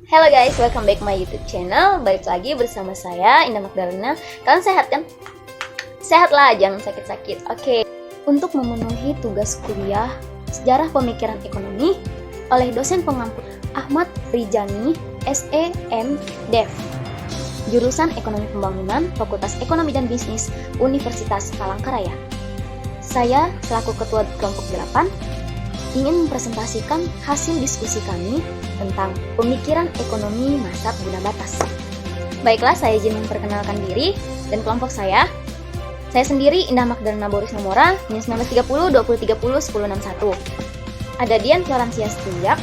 Hello guys, welcome back my YouTube channel. Balik lagi bersama saya, Indah Magdalena. Kalian sehat kan? Sehatlah, jangan sakit-sakit. Oke. Untuk memenuhi tugas kuliah Sejarah Pemikiran Ekonomi oleh dosen pengampu Ahmad Rijani, SEM Dev, jurusan Ekonomi Pembangunan, Fakultas Ekonomi dan Bisnis, Universitas Palangkaraya. Saya selaku ketua kelompok 8 ingin mempresentasikan hasil diskusi kami tentang pemikiran ekonomi masa guna batas. Baiklah, saya izin memperkenalkan diri dan kelompok saya. Saya sendiri Indah Magdalena Boris Nomora, NIM 1930 2030 1061. Ada Dian Florencia Sitinjak,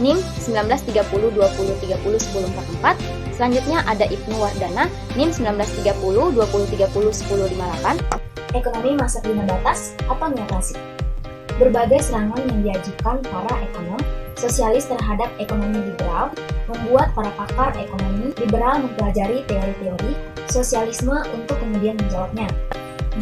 NIM 1930 2030 1044. Selanjutnya ada Ibnu Wardana, NIM 1930 2030 1058. Ekonomi masa guna batas atau neoklasik. Berbagai serangan yang diajukan para ekonom sosialis terhadap ekonomi liberal membuat para pakar ekonomi liberal mempelajari teori-teori sosialisme untuk kemudian menjawabnya.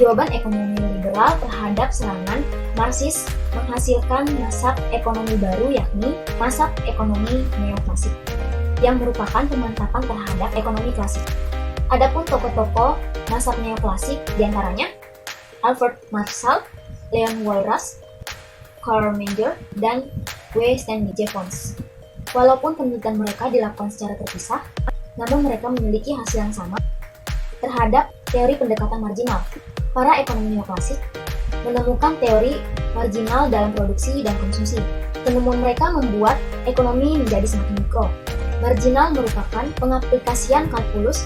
Jawaban ekonomi liberal terhadap serangan Marxis menghasilkan mazhab ekonomi baru, yakni mazhab ekonomi neoklasik, yang merupakan pemantapan terhadap ekonomi klasik. Adapun tokoh-tokoh mazhab neoklasik diantaranya Albert Marshall, Leon Walras, Karl Menger, dan W. Stanley Jevons. Walaupun penelitian mereka dilakukan secara terpisah, namun mereka memiliki hasil yang sama terhadap teori pendekatan marginal. Para ekonomi neoklasik menemukan teori marginal dalam produksi dan konsumsi. Penemuan mereka membuat ekonomi menjadi semakin mikro. Marginal merupakan pengaplikasian kalkulus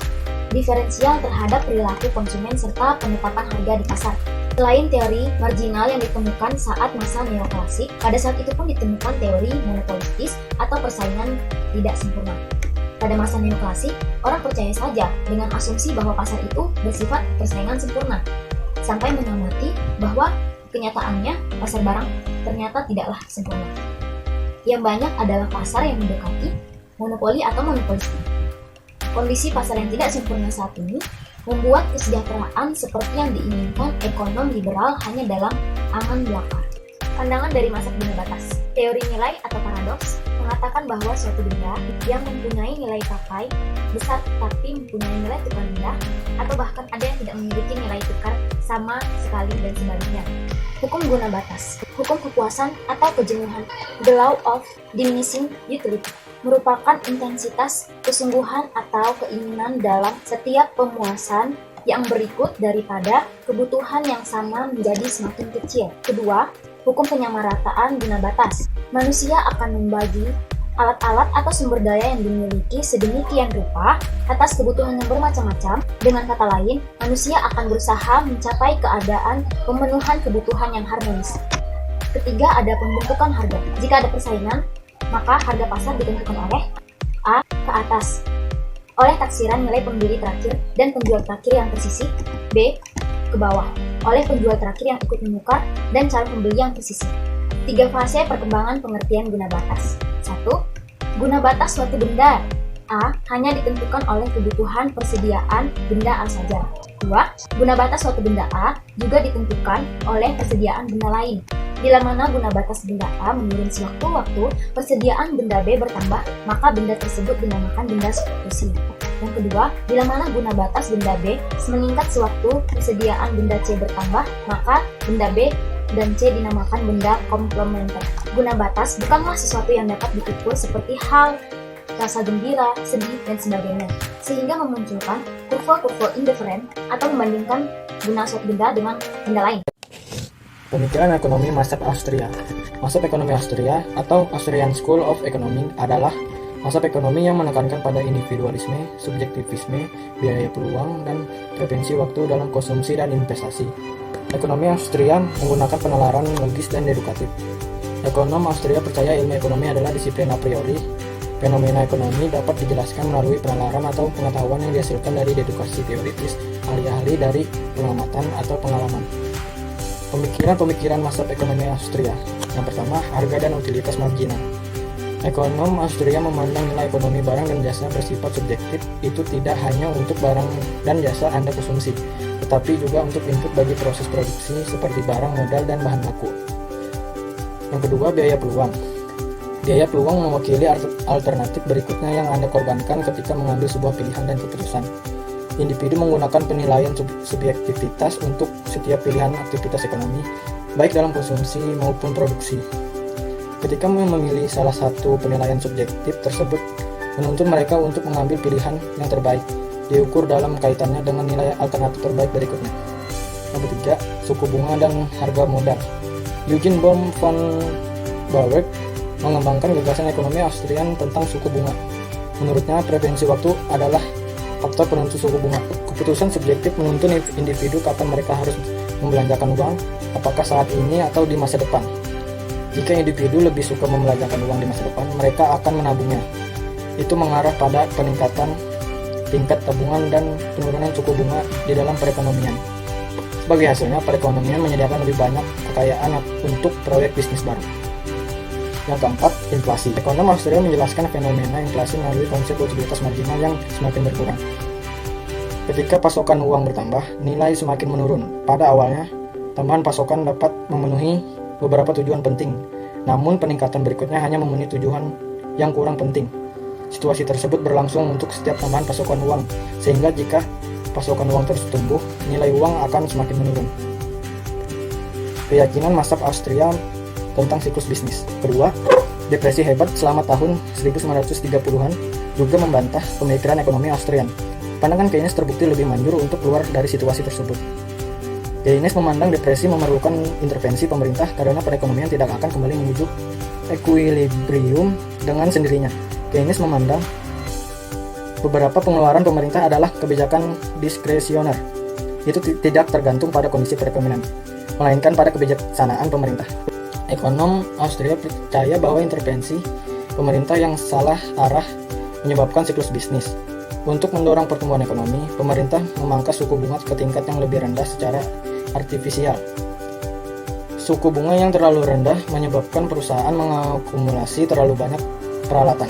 diferensial terhadap perilaku konsumen serta penetapan harga di pasar. Selain teori marginal yang ditemukan saat masa neoklasik, pada saat itu pun ditemukan teori monopolistis atau persaingan tidak sempurna. Pada masa neoklasik, orang percaya saja dengan asumsi bahwa pasar itu bersifat persaingan sempurna, sampai mengamati bahwa kenyataannya pasar barang ternyata tidaklah sempurna. Yang banyak adalah pasar yang mendekati monopoli atau monopolistik. Kondisi pasar yang tidak sempurna saat ini membuat kesejahteraan seperti yang diinginkan ekonom liberal hanya dalam angan belaka. Pandangan dari masa guna batas. Teori nilai atau paradoks mengatakan bahwa suatu benda yang mempunyai nilai pakai besar tetapi mempunyai nilai tukar rendah, atau bahkan ada yang tidak memiliki nilai tukar sama sekali dan sebaliknya. Hukum guna batas. Hukum kepuasan atau kejenuhan. The law of diminishing utility merupakan intensitas kesungguhan atau keinginan dalam setiap pemuasan yang berikut daripada kebutuhan yang sama menjadi semakin kecil. Kedua, hukum penyamarataan guna batas. Manusia akan membagi alat-alat atau sumber daya yang dimiliki sedemikian rupa atas kebutuhan yang bermacam-macam. Dengan kata lain, manusia akan berusaha mencapai keadaan pemenuhan kebutuhan yang harmonis. Ketiga, ada pembentukan harga. Jika ada persaingan, maka harga pasar ditentukan oleh A. Ke atas, oleh taksiran nilai pembeli terakhir dan penjual terakhir yang tersisih. B. Ke bawah, oleh penjual terakhir yang ikut menukar dan calon pembeli yang tersisih. 3 fase perkembangan pengertian guna batas. 1. Guna batas suatu benda A hanya ditentukan oleh kebutuhan persediaan benda A saja. 2. Guna batas suatu benda A juga ditentukan oleh persediaan benda lain. Bila mana guna batas benda A menurun sewaktu-waktu, persediaan benda B bertambah, maka benda tersebut dinamakan benda substitusi. Yang kedua, bila mana guna batas benda B meningkat sewaktu persediaan benda C bertambah, maka benda B dan C dinamakan benda komplementer. Guna batas bukanlah sesuatu yang dapat diukur seperti hal, rasa gembira, sedih, dan sebagainya, sehingga memunculkan kurva-kurva indiferen atau membandingkan guna suatu benda dengan benda lain. Pemikiran ekonomi mazhab Austria. Mazhab ekonomi Austria atau Austrian School of Economics adalah mazhab ekonomi yang menekankan pada individualisme, subjektivisme, biaya peluang, dan preferensi waktu dalam konsumsi dan investasi. Ekonomi Austria menggunakan penalaran logis dan dedukatif. Ekonom Austria percaya ilmu ekonomi adalah disiplin a priori. Fenomena ekonomi dapat dijelaskan melalui penalaran atau pengetahuan yang dihasilkan dari dedukasi teoritis ahli-ahli dari pengamatan atau pengalaman. Pemikiran-pemikiran mazhab ekonomi Austria. Yang pertama, harga dan utilitas marginal. Ekonom Austria memandang nilai ekonomi barang dan jasa bersifat subjektif itu tidak hanya untuk barang dan jasa Anda konsumsi, tetapi juga untuk input bagi proses produksi seperti barang, modal, dan bahan baku. Yang kedua, biaya peluang. Biaya peluang mewakili alternatif berikutnya yang Anda korbankan ketika mengambil sebuah pilihan dan keputusan. Individu menggunakan penilaian subjektivitas untuk setiap pilihan aktivitas ekonomi, baik dalam konsumsi maupun produksi. Ketika memilih salah satu penilaian subjektif tersebut, menuntun mereka untuk mengambil pilihan yang terbaik, diukur dalam kaitannya dengan nilai alternatif terbaik berikutnya. Yang ketiga, suku bunga dan harga modal. Eugen von Bauer mengembangkan gagasan ekonomi Austrian tentang suku bunga. Menurutnya, preferensi waktu adalah faktor penentu suku bunga. Keputusan subjektif menuntun individu kapan mereka harus membelanjakan uang, apakah saat ini atau di masa depan. Jika individu lebih suka membelanjakan uang di masa depan, mereka akan menabungnya. Itu mengarah pada peningkatan tingkat tabungan dan penurunan suku bunga di dalam perekonomian. Sebagai hasilnya, perekonomian menyediakan lebih banyak kekayaan untuk proyek bisnis baru. Yang keempat, inflasi. Ekonom Austria menjelaskan fenomena inflasi melalui konsep utilitas marginal yang semakin berkurang. Ketika pasokan uang bertambah, nilai semakin menurun. Pada awalnya, tambahan pasokan dapat memenuhi beberapa tujuan penting, namun peningkatan berikutnya hanya memenuhi tujuan yang kurang penting. Situasi tersebut berlangsung untuk setiap tambahan pasokan uang, sehingga jika pasokan uang terus tumbuh, nilai uang akan semakin menurun. Keyakinan mazhab Austria tentang siklus bisnis. Kedua, depresi hebat selama tahun 1930-an juga membantah pemikiran ekonomi Austrian. Pandangan Keynes terbukti lebih manjur untuk keluar dari situasi tersebut. Keynes memandang depresi memerlukan intervensi pemerintah karena perekonomian tidak akan kembali menuju equilibrium dengan sendirinya. Keynes memandang beberapa pengeluaran pemerintah adalah kebijakan diskresioner. Itu tidak tergantung pada kondisi perekonomian, melainkan pada kebijaksanaan pemerintah. Ekonom Austria percaya bahwa intervensi pemerintah yang salah arah menyebabkan siklus bisnis. Untuk mendorong pertumbuhan ekonomi, pemerintah memangkas suku bunga ke tingkat yang lebih rendah secara artifisial. Suku bunga yang terlalu rendah menyebabkan perusahaan mengakumulasi terlalu banyak peralatan.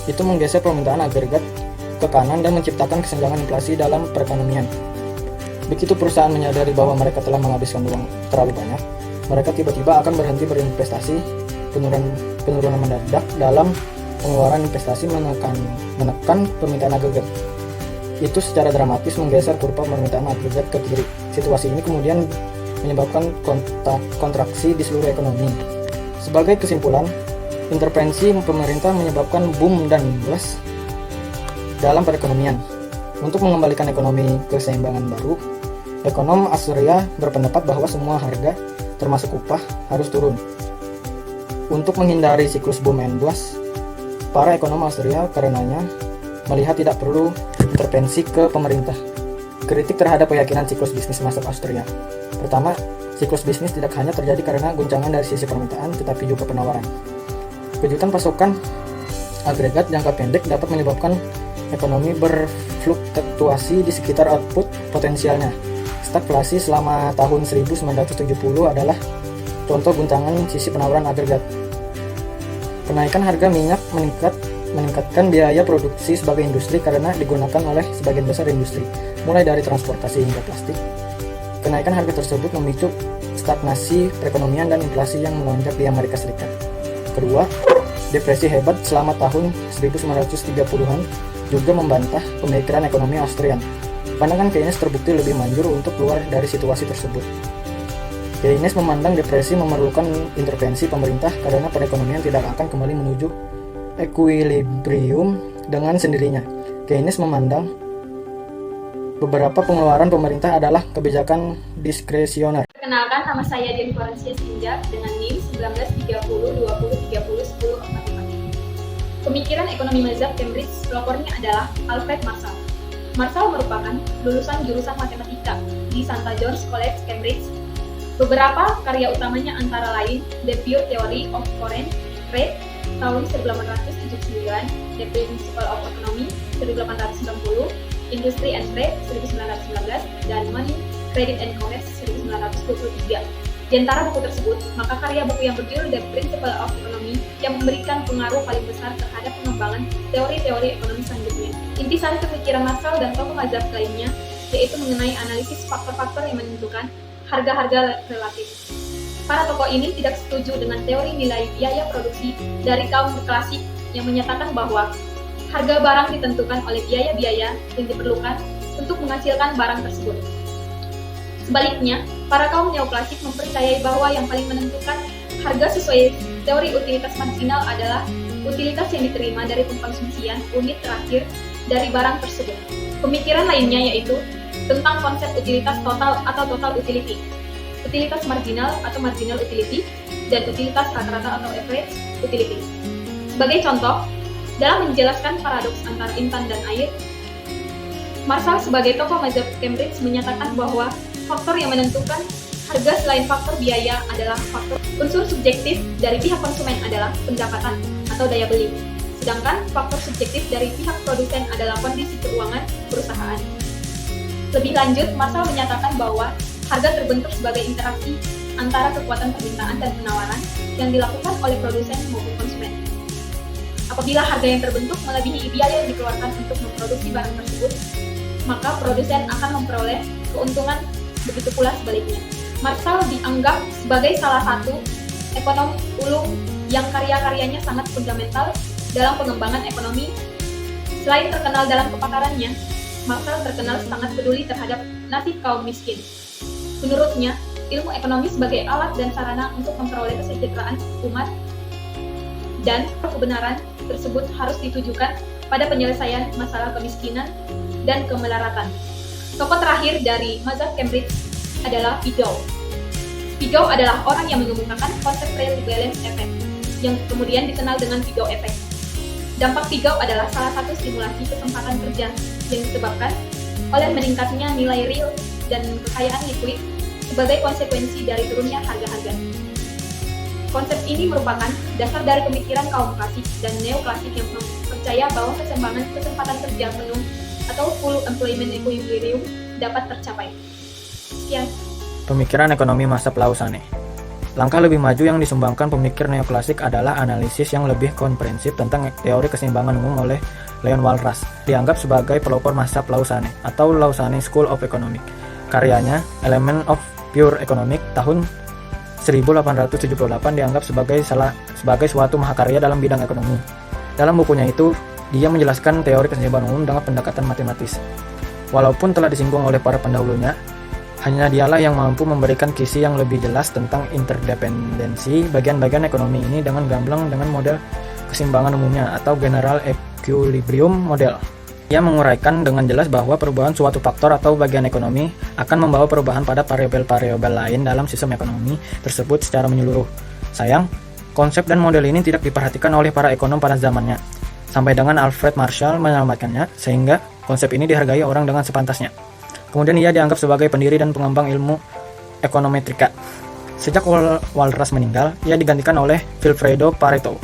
Itu menggeser permintaan agregat ke kanan dan menciptakan kesenjangan inflasi dalam perekonomian. Begitu perusahaan menyadari bahwa mereka telah menghabiskan uang terlalu banyak, mereka tiba-tiba akan berhenti berinvestasi. Penurunan mendadak dalam pengeluaran investasi menekan permintaan agregat. Itu secara dramatis menggeser kurva permintaan agregat ke kiri. Situasi ini kemudian menyebabkan kontraksi di seluruh ekonomi. Sebagai kesimpulan, intervensi pemerintah menyebabkan boom dan bust dalam perekonomian. Untuk mengembalikan ekonomi ke keseimbangan baru, ekonom Austria berpendapat bahwa semua harga, termasuk upah, harus turun. Untuk menghindari siklus boom and bust, para ekonom Austria karenanya melihat tidak perlu intervensi ke pemerintah. Kritik terhadap keyakinan siklus bisnis mazhab Austria. Pertama, siklus bisnis tidak hanya terjadi karena guncangan dari sisi permintaan, tetapi juga penawaran. Kejutan pasokan agregat jangka pendek dapat menyebabkan ekonomi berfluktuasi di sekitar output potensialnya. Stagflasi selama tahun 1970 adalah contoh guncangan sisi penawaran agregat. Kenaikan harga minyak meningkatkan biaya produksi sebagai industri karena digunakan oleh sebagian besar industri, mulai dari transportasi hingga plastik. Kenaikan harga tersebut memicu stagnasi perekonomian dan inflasi yang melonjak di Amerika Serikat. Kedua, depresi hebat selama tahun 1930-an juga membantah pemikiran ekonomi Austrian. Pandangan Keynes terbukti lebih manjur untuk keluar dari situasi tersebut. Keynes memandang depresi memerlukan intervensi pemerintah karena perekonomian tidak akan kembali menuju equilibrium dengan sendirinya. Keynes memandang beberapa pengeluaran pemerintah adalah kebijakan diskresioner. Perkenalkan, nama saya Devi Florencia Sinja dengan NIM 193020201044. Pemikiran ekonomi mazhab Cambridge, pelopornya adalah Alfred Marshall. Marshall merupakan lulusan jurusan matematika di St. George's College, Cambridge. Beberapa karya utamanya antara lain The Pure Theory of Foreign Trade tahun 1879, The Principle of Economy 1890, Industry and Trade 1919, dan Money, Credit and Commerce 1923. Di antara buku tersebut, maka karya buku yang berjudul The Principle of Economy yang memberikan pengaruh paling besar terhadap pengembangan teori-teori ekonomi selanjutnya. Intisari pemikiran Marshall dan tokoh mazhab lainnya yaitu mengenai analisis faktor-faktor yang menentukan harga-harga relatif. Para tokoh ini tidak setuju dengan teori nilai biaya produksi dari kaum klasik yang menyatakan bahwa harga barang ditentukan oleh biaya-biaya yang diperlukan untuk menghasilkan barang tersebut. Sebaliknya, para kaum neoklasik mempercayai bahwa yang paling menentukan harga sesuai teori utilitas marginal adalah utilitas yang diterima dari pengkonsumsian unit terakhir dari barang tersebut. Pemikiran lainnya yaitu tentang konsep utilitas total atau total utility, utilitas marginal atau marginal utility, dan utilitas rata-rata atau average utility. Sebagai contoh, dalam menjelaskan paradoks antara intan dan air, Marshall sebagai tokoh mazhab Cambridge menyatakan bahwa faktor yang menentukan harga selain faktor biaya adalah faktor unsur subjektif dari pihak konsumen adalah pendapatan atau daya beli, sedangkan faktor subjektif dari pihak produsen adalah kondisi keuangan perusahaan. Lebih lanjut, Marshall menyatakan bahwa harga terbentuk sebagai interaksi antara kekuatan permintaan dan penawaran yang dilakukan oleh produsen maupun konsumen. Apabila harga yang terbentuk melebihi biaya yang dikeluarkan untuk memproduksi barang tersebut, maka produsen akan memperoleh keuntungan, begitu pula sebaliknya. Marshall dianggap sebagai salah satu ekonom ulung yang karya-karyanya sangat fundamental dalam pengembangan ekonomi. Selain terkenal dalam kepakarannya, Marshall terkenal sangat peduli terhadap nasib kaum miskin. Menurutnya, ilmu ekonomi sebagai alat dan sarana untuk memperoleh kesejahteraan umat dan kebenaran tersebut harus ditujukan pada penyelesaian masalah kemiskinan dan kemelaratan. Tokoh terakhir dari mazhab Cambridge adalah Pigow. Pigow adalah orang yang mengemukakan konsep real balance effect, yang kemudian dikenal dengan Pigow effect. Dampak Pigow adalah salah satu stimulasi kesempatan kerja yang disebabkan oleh meningkatnya nilai real dan kekayaan likuid sebagai konsekuensi dari turunnya harga-harga. Konsep ini merupakan dasar dari pemikiran kaum klasik dan neoklasik yang percaya bahwa keseimbangan kesempatan kerja penuh atau full employment equilibrium dapat tercapai. Sekian. Pemikiran ekonomi masa Lausanne. Langkah lebih maju yang disumbangkan pemikir neoklasik adalah analisis yang lebih komprehensif tentang teori keseimbangan umum oleh Leon Walras, dianggap sebagai pelopor masa Lausanne atau Lausanne School of Economics. Karyanya, Element of Pure Economics, tahun 1878 dianggap sebagai suatu mahakarya dalam bidang ekonomi. Dalam bukunya itu, dia menjelaskan teori keseimbangan umum dengan pendekatan matematis. Walaupun telah disinggung oleh para pendahulunya, hanya dialah yang mampu memberikan kisi yang lebih jelas tentang interdependensi bagian-bagian ekonomi ini dengan gamblang dengan model keseimbangan umumnya atau General Equilibrium Model. Ia menguraikan dengan jelas bahwa perubahan suatu faktor atau bagian ekonomi akan membawa perubahan pada variabel-variabel lain dalam sistem ekonomi tersebut secara menyeluruh. Sayang, konsep dan model ini tidak diperhatikan oleh para ekonom pada zamannya, sampai dengan Alfred Marshall menyelamatkannya sehingga konsep ini dihargai orang dengan sepantasnya. Kemudian ia dianggap sebagai pendiri dan pengembang ilmu ekonometrika. Sejak Walras meninggal, ia digantikan oleh Vilfredo Pareto.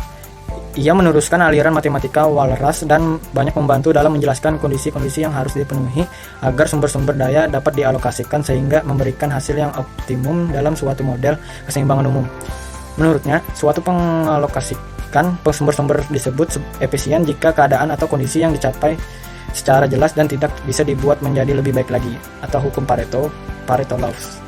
Ia meneruskan aliran matematika Walras dan banyak membantu dalam menjelaskan kondisi-kondisi yang harus dipenuhi agar sumber-sumber daya dapat dialokasikan sehingga memberikan hasil yang optimum dalam suatu model keseimbangan umum. Menurutnya, suatu pengalokasikan sumber-sumber disebut efisien jika keadaan atau kondisi yang dicapai secara jelas dan tidak bisa dibuat menjadi lebih baik lagi, atau hukum Pareto Laws.